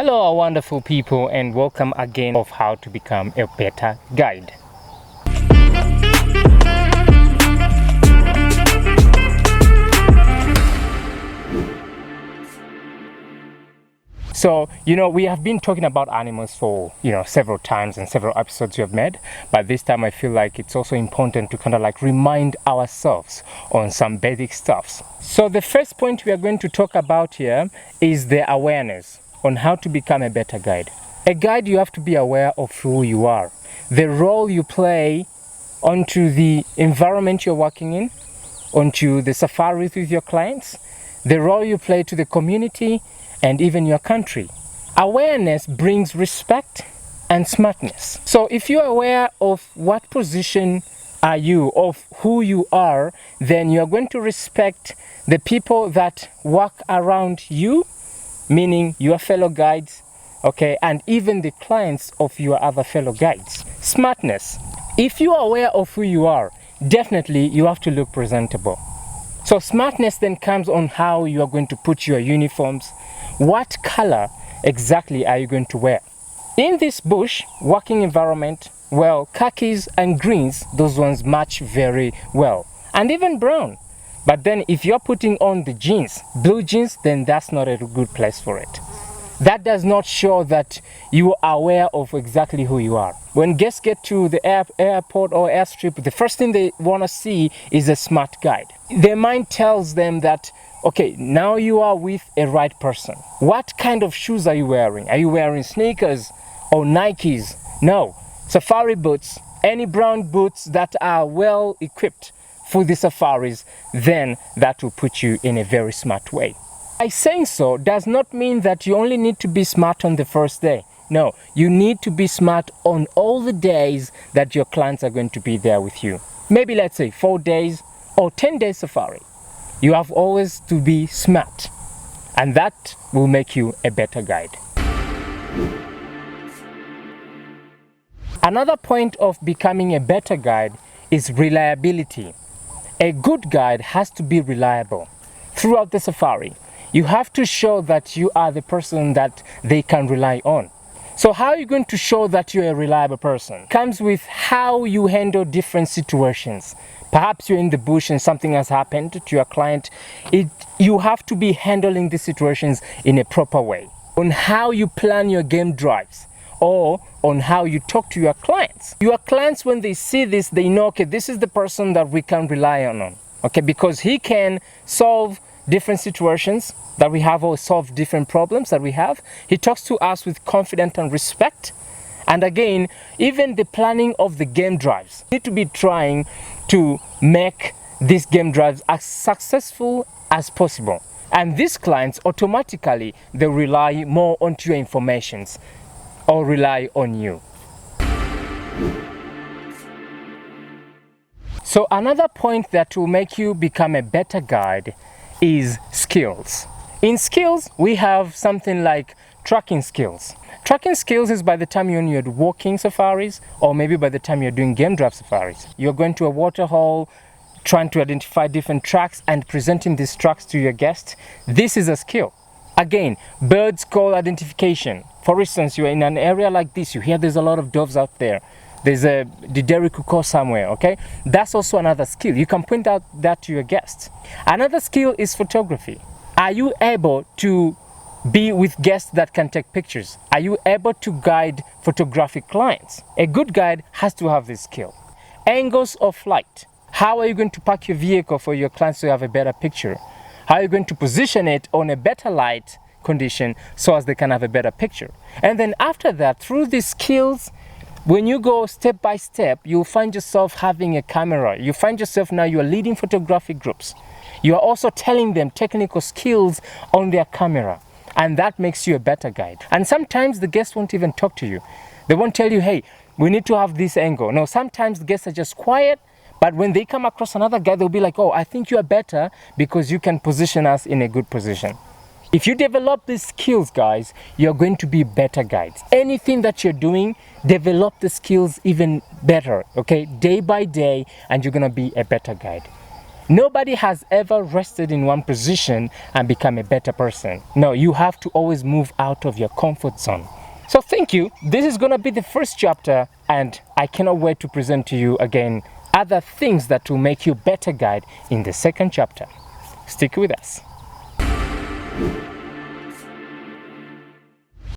Hello wonderful people, and welcome again of how to become a better guide. So, we have been talking about animals for, several times and several episodes we have made. But this time I feel like it's also important to kind of like remind ourselves on some basic stuffs. So the first point we are going to talk about here is the awareness on how to become a better guide. A guide, you have to be aware of who you are, the role you play onto the environment you're working in, onto the safaris with your clients, the role you play to the community, and even your country. Awareness brings respect and smartness. So if you're aware of what position are you, of who you are, then you're going to respect the people that work around you, meaning your fellow guides, okay, and even the clients of your other fellow guides. Smartness. If you are aware of who you are, definitely you have to look presentable. So smartness then comes on how you are going to put your uniforms. What color exactly are you going to wear? In this bush working environment, well, khakis and greens, those ones match very well. And even brown. But then if you're putting on the jeans, blue jeans, then that's not a good place for it. That does not show that you are aware of exactly who you are. When guests get to the airport or airstrip, the first thing they want to see is a smart guide. Their mind tells them that, okay, now you are with a right person. What kind of shoes are you wearing? Are you wearing sneakers or Nikes? No, safari boots, any brown boots that are well equipped for the safaris, then that will put you in a very smart way. By saying so does not mean that you only need to be smart on the first day. No, you need to be smart on all the days that your clients are going to be there with you. Maybe let's say 4 days or 10 days safari. You have always to be smart, and that will make you a better guide. Another point of becoming a better guide is reliability. A good guide has to be reliable throughout the safari. You have to show that you are the person that they can rely on. So how are you going to show that you're a reliable person? It comes with how you handle different situations. Perhaps you're in the bush and something has happened to your client. You have to be handling the situations in a proper way. On how you plan your game drives, or on how you talk to your clients. Your clients, when they see this, they know, okay, this is the person that we can rely on. Okay, because he can solve different situations that we have, or solve different problems that we have. He talks to us with confidence and respect. And again, even the planning of the game drives, you need to be trying to make these game drives as successful as possible. And these clients automatically, they rely more onto your informations or rely on you. So another point that will make you become a better guide is skills. In skills, we have something like tracking skills. Tracking skills is by the time you're on your walking safaris, or maybe by the time you're doing game drive safaris. You're going to a waterhole, trying to identify different tracks and presenting these tracks to your guests. This is a skill. Again, birds call identification. For instance, you're in an area like this, you hear there's a lot of doves out there. There's a Dideri Kuko somewhere, okay? That's also another skill. You can point out that to your guests. Another skill is photography. Are you able to be with guests that can take pictures? Are you able to guide photographic clients? A good guide has to have this skill. Angles of flight. How are you going to park your vehicle for your clients to have a better picture? How are you going to position it on a better light condition so as they can have a better picture? And then after that, through these skills, when you go step by step, you'll find yourself having a camera. You find yourself now you're leading photographic groups. You are also telling them technical skills on their camera. And that makes you a better guide. And sometimes the guests won't even talk to you. They won't tell you, hey, we need to have this angle. No, sometimes the guests are just quiet. But when they come across another guy, they'll be like, oh, I think you are better because you can position us in a good position. If you develop these skills, guys, you're going to be better guides. Anything that you're doing, develop the skills even better, okay? Day by day, and you're gonna be a better guide. Nobody has ever rested in one position and become a better person. No, you have to always move out of your comfort zone. So thank you. This is going to be the first chapter, and I cannot wait to present to you again other things that will make you better guide in the second chapter. Stick with us.